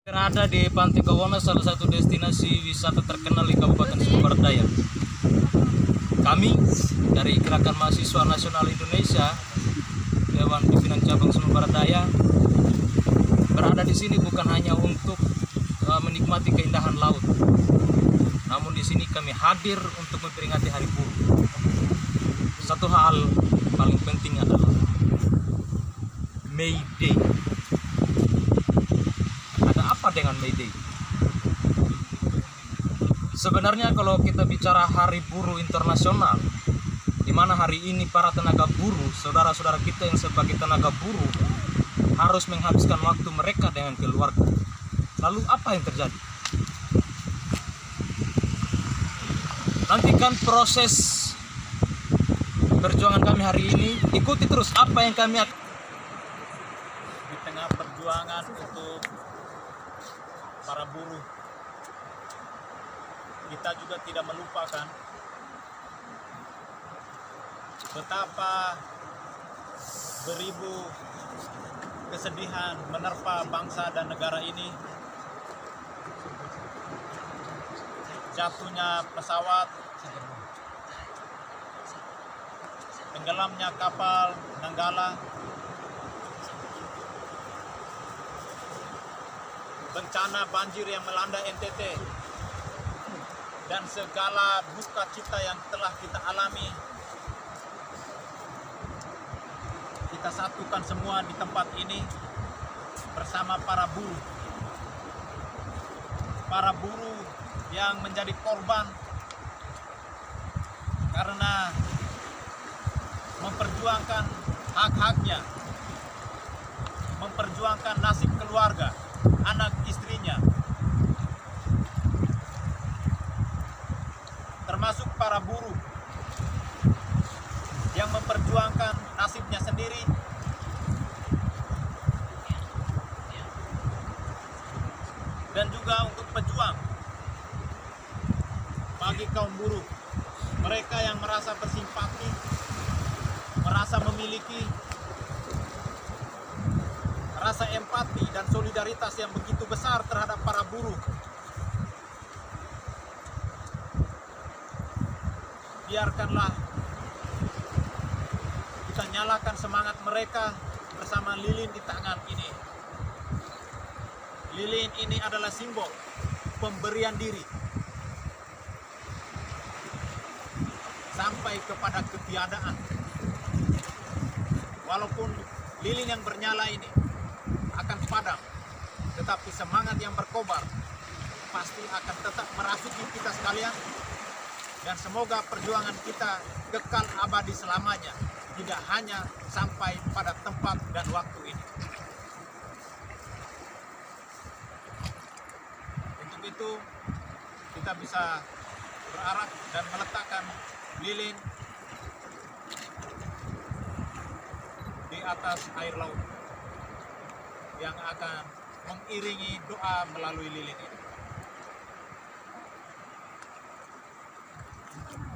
Berada di Pantai Kawana, salah satu destinasi wisata terkenal di Kabupaten Sumber Barat Daya. Kami dari Gerakan Mahasiswa Nasional Indonesia, Dewan Pimpinan Cabang Sumber Barat Daya, berada di sini bukan hanya untuk menikmati keindahan laut, namun di sini kami hadir untuk memperingati Hari Buruh. Satu hal paling penting adalah May Day. Ada apa dengan May Day? Sebenarnya kalau kita bicara Hari Buruh Internasional, di mana hari ini para tenaga buruh, saudara-saudara kita yang sebagai tenaga buruh harus menghabiskan waktu mereka dengan keluarga. Lalu apa yang terjadi? Nantikan proses perjuangan kami hari ini, ikuti terus apa yang kami akan. Di tengah perjuangan untuk para buruh, kita juga tidak melupakan betapa beribu kesedihan menerpa bangsa dan negara ini. Jatuhnya pesawat, tenggelamnya kapal Nanggala, bencana banjir yang melanda NTT, dan segala duka cita yang telah kita alami. Kita satukan semua di tempat ini bersama para buruh. Para buruh yang menjadi korban karena memperjuangkan hak-haknya, memperjuangkan nasib keluarga, anak istrinya, termasuk para buruh yang memperjuangkan nasibnya sendiri, dan juga untuk pejuang bagi kaum buruh, mereka yang merasa bersimpati, merasa memiliki rasa empati dan solidaritas yang begitu besar terhadap para buruh. Biarkanlah kita nyalakan semangat mereka bersama lilin di tangan ini. Lilin ini adalah simbol pemberian diri sampai kepada ketiadaan. Walaupun lilin yang bernyala ini akan padam, tetapi semangat yang berkobar pasti akan tetap merasuki kita sekalian, dan semoga perjuangan kita kekal abadi selamanya, tidak hanya sampai pada tempat dan waktu ini. Untuk itu kita bisa berarak dan meletakkan lilin di atas air laut yang akan mengiringi doa melalui lilin ini.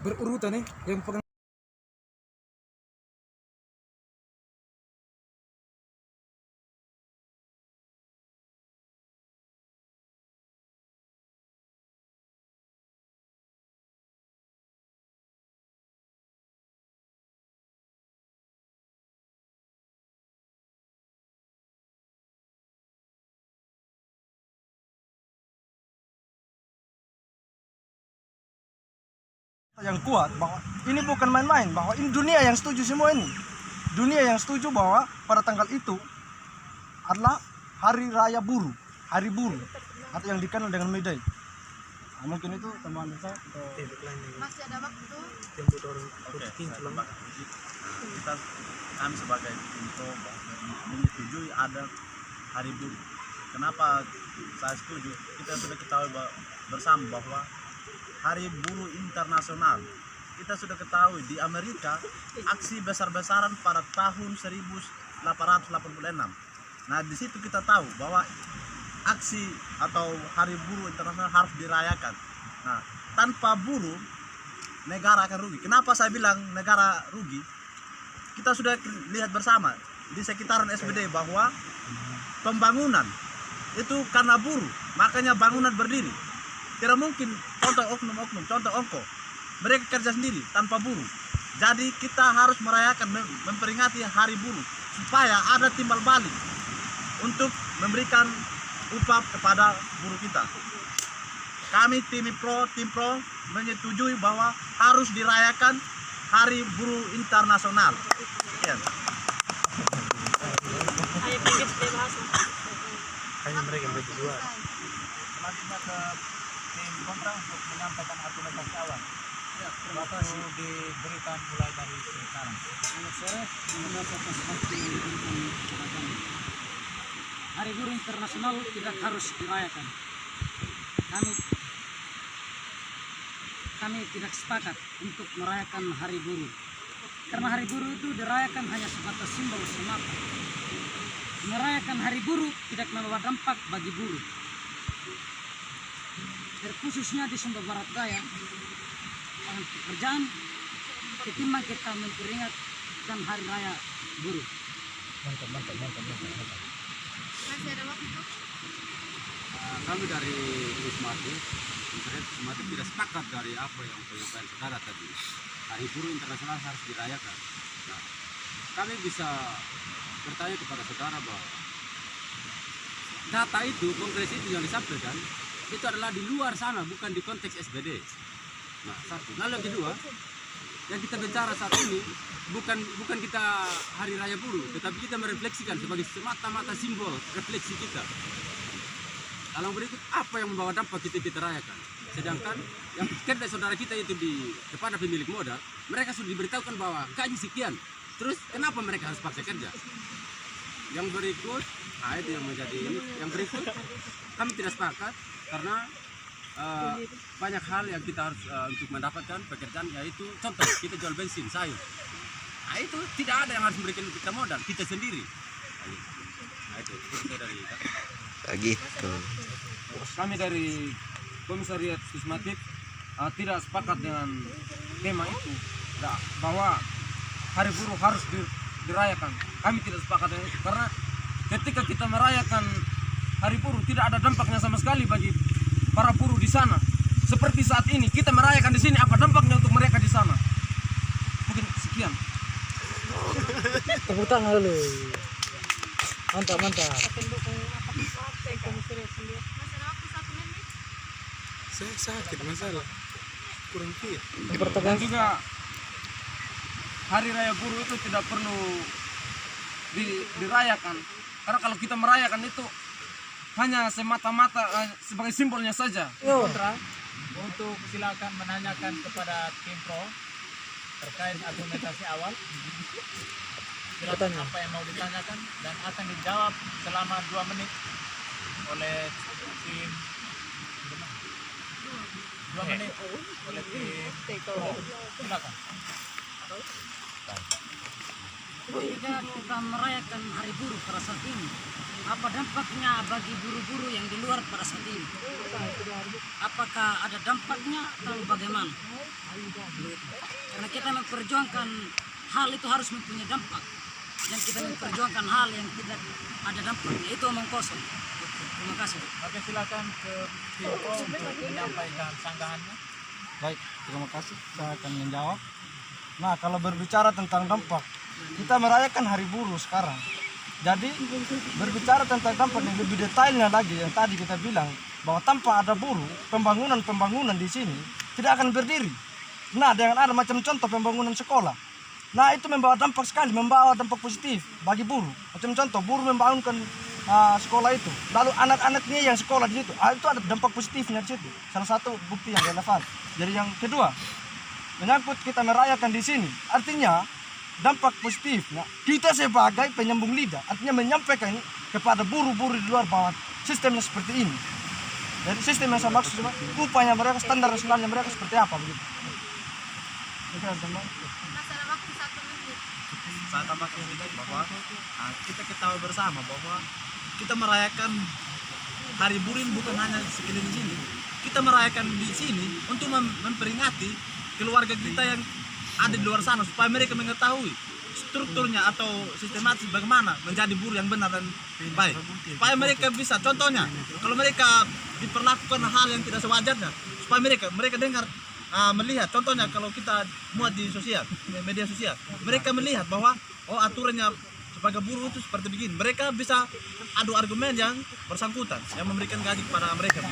Berurutan nih yang pegang. Yang kuat bahwa ini bukan main-main, bahwa ini dunia yang setuju semua ini. Dunia yang setuju bahwa pada tanggal itu adalah hari raya buruh, hari buruh, atau yang dikenal dengan May Day. Nah, mungkin itu teman saya atau masih ada waktu. Kita kami sebagai Pinto menyetujui ada hari buruh. Kenapa saya setuju? Kita sudah ketahui bersama bahwa Hari Buruh Internasional, kita sudah ketahui di Amerika aksi besar-besaran pada tahun 1886. Nah, di situ kita tahu bahwa aksi atau Hari Buruh Internasional harus dirayakan. Nah, tanpa buruh negara akan rugi. Kenapa saya bilang negara rugi? Kita sudah lihat bersama di sekitaran SBD bahwa pembangunan itu karena buruh, makanya bangunan berdiri. Tidak mungkin contoh oknum-oknum, contoh ongko. Mereka kerja sendiri tanpa buruh. Jadi kita harus merayakan, memperingati hari buruh supaya ada timbal balik untuk memberikan upah kepada buruh kita. Kami tim pro menyetujui bahwa harus dirayakan Hari Buruh Internasional. Ya. Hanya mereka yang berdua. Selanjutnya ke tim kontra untuk menyampaikan argumentasi awal. Bapak diberikan mulai dari sekarang. Selamat sore, mendapat seperti Hari Buruh Internasional tidak harus dirayakan. Kami tidak sepakat untuk merayakan Hari Buruh. Karena Hari Buruh itu dirayakan hanya sebatas simbol semata. Merayakan Hari Buruh tidak membawa dampak bagi buruh. Terkhususnya di Sumba Barat Daya, dengan pekerjaan ketimbang kita memperingatkan Hari Raya Buruh. Masih ada waktu. Kami dari Wismati tidak sepakat dari apa yang penyampaian saudara tadi. Hari Buruh Internasional harus dirayakan. Nah, kami bisa bertanya kepada saudara bahwa data itu, kongres itu yang disampaikan itu adalah di luar sana, bukan di konteks SBD. Nah, satu. Lalu yang kedua, yang kita bicara saat ini bukan kita Hari Raya Buruh, tetapi kita merefleksikan sebagai semata-mata simbol refleksi kita. Lalu berikut apa yang membawa dampak kita rayakan. Sedangkan yang kerja saudara kita itu kepada pemilik modal, mereka sudah diberitahukan bahwa gaji sekian. Terus kenapa mereka harus paksa kerja? Yang berikut, itu yang menjadi ini. Yang berikut, kami tidak sepakat karena banyak hal yang kita harus untuk mendapatkan pekerjaan, yaitu contoh kita jual bensin, sayur. Nah, itu tidak ada yang harus memberikan kita modal, kita sendiri. Nah, itu dari kita. Gitu. Kami dari Komisariat Wismatit tidak sepakat dengan tema itu, bahwa Hari Buruh harus dirayakan. Kami tidak sepakat dengan itu karena ketika kita merayakan Hari Buruh tidak ada dampaknya sama sekali bagi para buruh di sana. Seperti saat ini kita merayakan di sini, apa dampaknya untuk mereka di sana? Mungkin sekian. Tepuk tangan dulu. Mantap. Masih ada waktu 1 menit. Saya sakit masalah. Kurang fit. Dan juga Hari Raya Buruh itu tidak perlu dirayakan. Karena kalau kita merayakan itu hanya semata-mata sebagai simbolnya saja. Kontra untuk silakan menanyakan kepada tim pro terkait argumentasi awal. Silakan apa yang mau ditanyakan dan akan dijawab selama 2 menit oleh tim 2 menit oleh tim pro. Silakan. Ketika kita merayakan Hari Buruh pada saat ini, apa dampaknya bagi buruh-buruh yang di luar pada saat ini? Apakah ada dampaknya atau bagaimana? Karena kita memperjuangkan hal itu harus mempunyai dampak, dan kita memperjuangkan hal yang tidak ada dampaknya, itu omong kosong. Terima kasih. Oke, silakan ke tim pro untuk menyampaikan sanggahannya. Baik, terima kasih. Saya akan menjawab. Nah, kalau berbicara tentang dampak, kita merayakan Hari Buruh sekarang. Jadi berbicara tentang dampak yang lebih detailnya lagi, yang tadi kita bilang bahwa tanpa ada buruh, pembangunan di sini tidak akan berdiri. Nah, dengan ada macam contoh pembangunan sekolah. Nah, itu membawa dampak sekali, membawa dampak positif bagi buruh. Macam contoh, buruh membangunkan sekolah itu, lalu anak-anaknya yang sekolah di situ, itu ada dampak positifnya di situ. Salah satu bukti yang relevan. Jadi yang kedua, menyangkut kita merayakan di sini, artinya dampak positif. Nah, kita sebagai penyambung lidah, artinya menyampaikan kepada buruh-buruh di luar bahwa sistemnya seperti ini. Jadi sistem yang saya maksud, upahnya mereka, standar nasionalnya mereka seperti apa begitu. Masih ada waktu 1 menit. Saya tambahkan juga bahwa kita ketahui bersama bahwa kita merayakan Hari Buruh bukan hanya sekeliling sini. Kita merayakan di sini untuk memperingati keluarga kita yang ada di luar sana supaya mereka mengetahui strukturnya atau sistematis bagaimana menjadi buruh yang benar dan baik. Supaya mereka bisa, contohnya kalau mereka diperlakukan hal yang tidak sewajarnya, supaya mereka dengar, melihat, contohnya kalau kita muat di media sosial, mereka melihat bahwa aturannya sebagai buruh itu seperti begini. Mereka bisa adu argumen yang bersangkutan yang memberikan gaji kepada mereka.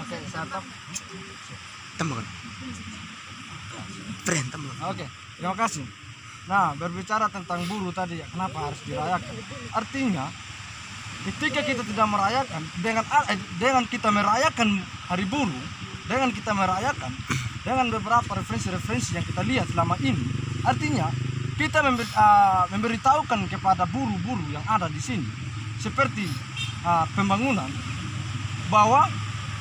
Oke, santap. Tembak. Pren tembak. Oke, terima kasih. Nah, berbicara tentang buruh tadi, kenapa harus dirayakan? Artinya, ketika kita tidak merayakan, dengan kita merayakan hari buruh, dengan kita merayakan, dengan beberapa referensi-referensi yang kita lihat selama ini, artinya kita memberitahukan kepada buruh-buruh yang ada di sini, seperti pembangunan, bahwa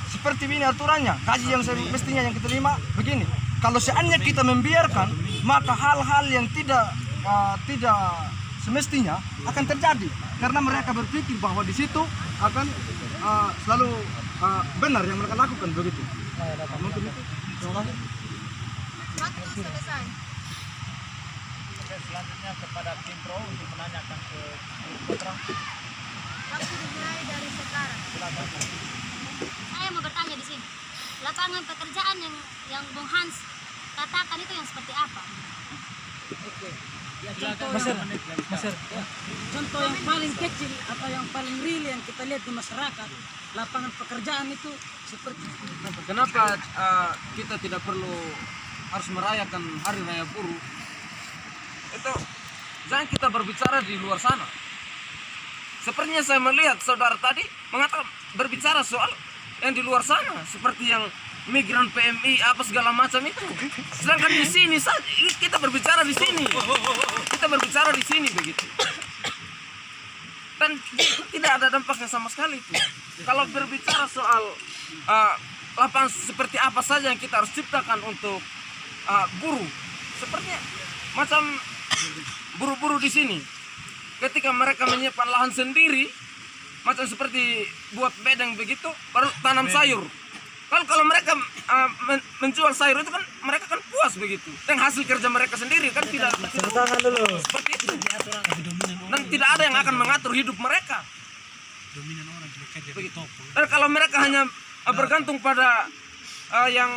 seperti ini aturannya, gaji yang semestinya yang kita terima begini. Kalau seandainya kita membiarkan, maka hal-hal yang tidak semestinya akan terjadi, karena mereka berpikir bahwa di situ akan selalu benar yang mereka lakukan begitu. Mungkin itu. Terima kasih. Waktu selesai. Oke, selanjutnya kepada tim pro untuk menanyakan ke putra. Waktu dimulai dari sekarang. Saya mau bertanya di sini. Lapangan pekerjaan yang Bung Hans katakan itu yang seperti apa? Ya, contoh yang paling kecil atau yang paling real yang kita lihat di masyarakat, lapangan pekerjaan itu seperti Kenapa kita tidak perlu harus merayakan Hari Raya Buruh? Itu jangan kita berbicara di luar sana. Sepertinya saya melihat saudara tadi mengatakan berbicara soal yang di luar sana, seperti yang migran PMI apa segala macam itu. Sedangkan di sini saja kita berbicara di sini. Kita berbicara di sini begitu. Dan tidak ada dampaknya sama sekali itu. Kalau berbicara soal lapangan seperti apa saja yang kita harus ciptakan untuk buruh, sepertinya macam buruh-buruh di sini, ketika mereka menyiapkan lahan sendiri, macam seperti buat bedeng begitu, baru tanam sayur. Kalau mereka menjual sayur itu kan mereka kan puas begitu, dan hasil kerja mereka sendiri kan tidak seperti itu. Dan tidak ada yang akan mengatur hidup mereka. Begitu. Dan kalau mereka hanya bergantung pada yang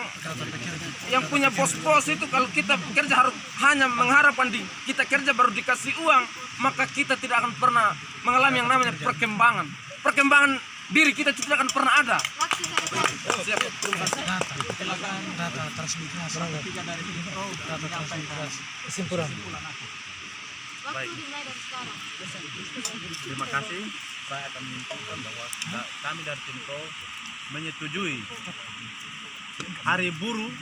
punya bos-bos itu, kalau kita kerja harus hanya mengharapkan kita kerja baru dikasih uang, maka kita tidak akan pernah mengalami yang namanya perkembangan diri kita tidak akan pernah ada. Waktu selesai. Siap. Data transmigrasi. Kesimpulan. Waktu dimulai dari sekarang. Terima kasih. Saya akan menyimpulkan bahwa kami dari tim pro menyetujui Hari Buruh,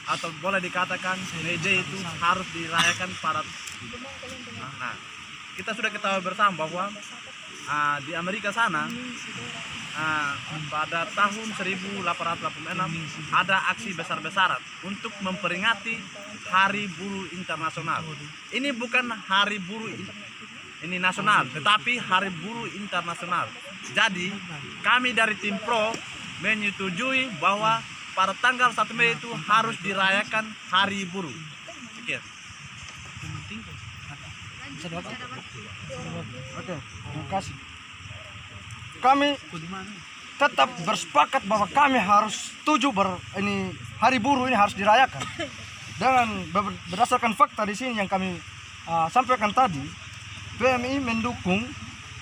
atau boleh dikatakan May Day itu harus dirayakan pada. Nah, kita sudah ketahui bersama bahwa di Amerika sana pada tahun 1886 ada aksi besar-besaran untuk memperingati Hari Buruh Internasional. Ini bukan Hari Buruh ini nasional, tetapi Hari Buruh Internasional. Jadi kami dari tim pro menyetujui bahwa pada tanggal 1 Mei itu harus dirayakan Hari Buruh. Sekian. Oke, terima kasih. Kami tetap bersepakat bahwa kami harus setuju Hari Buruh ini harus dirayakan. Dengan berdasarkan fakta di sini yang kami sampaikan tadi, PMI mendukung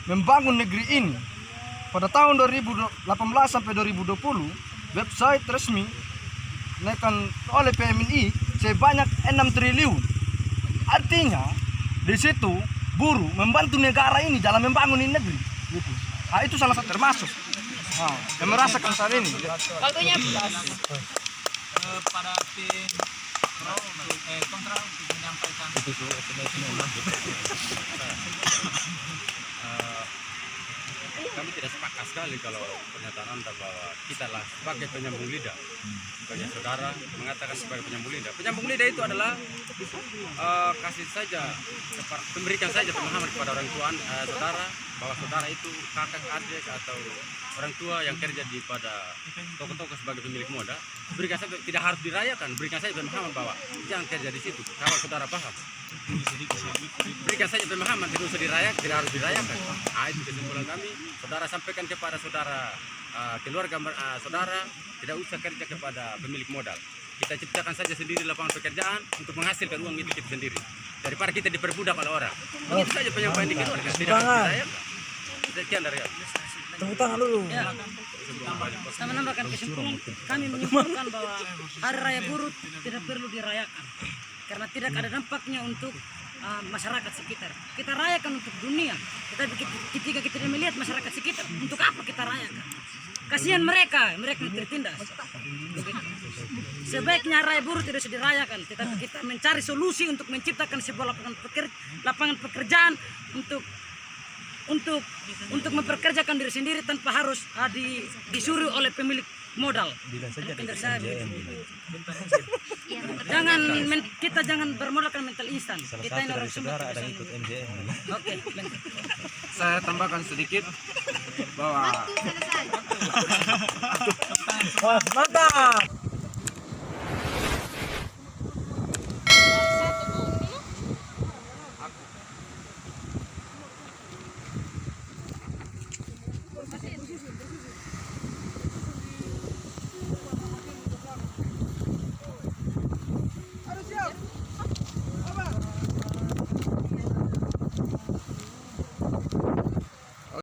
membangun negeri ini. Pada tahun 2018 sampai 2020, website resmi dinaikkan oleh PMI sebanyak 6 triliun. Artinya di situ buruh membantu negara ini dalam membangun ini negeri. Gitu. Nah, itu salah satu termasuk. Nah, yang merasakan saat ini. Waktunya Pada tim pro kontra untuk menyampaikan Kami tidak sepakat sekali kalau pernyataan Anda bahwa kita lah sebagai penyambung lidah sebagai saudara, mengatakan sebagai penyambung lidah. Penyambung lidah itu adalah kasih saja, memberikan saja pemahaman kepada orang tua saudara bahwa saudara itu kakak, adik atau orang tua yang kerja di pada toko-toko sebagai pemilik modal. Berikan saja, tidak harus dirayakan, berikan saja pemahaman bahwa jangan kerja di situ kalau saudara paham. Berikan saja pemahaman, tidak usah dirayakan, tidak harus dirayakan. Itu kesimpulan kami. Saudara sampaikan kepada saudara, keluarga saudara, tidak usah kerja kepada pemilik modal. Kita ciptakan saja sendiri lapangan pekerjaan untuk menghasilkan uang milik kita sendiri daripada kita diperbudak oleh orang. Begitu saja penyampaian di keluarga, tidak harus dirayakan. Sekian dari kami. Tepuk tangan dulu. Ya. Saya menambahkan kesimpulan, kami menyimpulkan bahwa Hari Raya Buruh tidak perlu dirayakan karena tidak ada dampaknya untuk masyarakat sekitar. Kita rayakan untuk dunia, tetapi ketika kita tidak melihat masyarakat sekitar, untuk apa kita rayakan? Kasihan mereka yang tertindas. Sebaiknya Raya Buruh tidak usah dirayakan, tetapi kita mencari solusi untuk menciptakan sebuah lapangan pekerjaan untuk memperkerjakan diri sendiri tanpa harus disuruh oleh pemilik modal. Kita jangan bermodalkan mental instan. Kita ini orang saudara ada ikut MJM. Oke. Saya tambahkan sedikit bahwa Mantap.